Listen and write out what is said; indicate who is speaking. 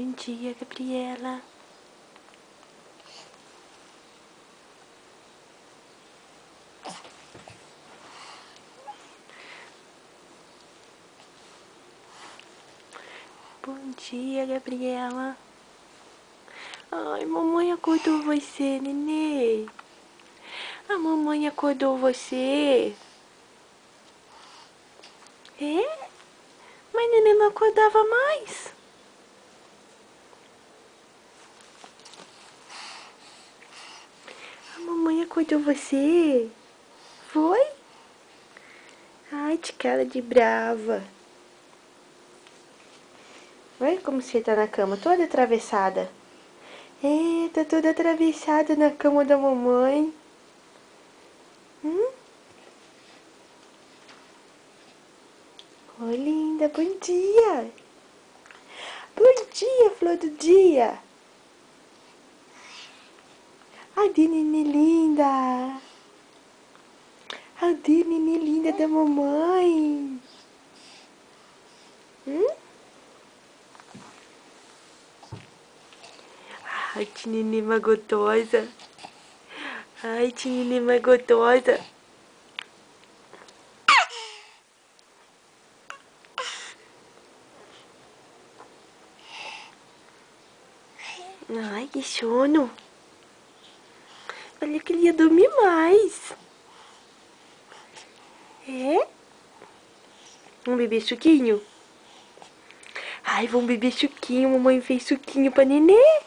Speaker 1: Bom dia, Gabriela. Bom dia, Gabriela. Ai, mamãe acordou você, nenê. A mamãe acordou você. É? Mas nenê não acordava mais. A mamãe acordou você. Foi? Ai, de cara de brava. Olha como você tá na cama, toda atravessada. É, tá toda atravessada na cama da mamãe. Oi, linda, bom dia. Bom dia, flor do dia. Adi, nenê linda. Adi, nenê linda da mamãe. Ai, que nenê magotosa. Ai, que nenê magotosa. Ai, que sono. Olha que ele ia dormir mais. É? Vamos beber suquinho? Ai, vamos beber suquinho. Mamãe fez suquinho pra nenê.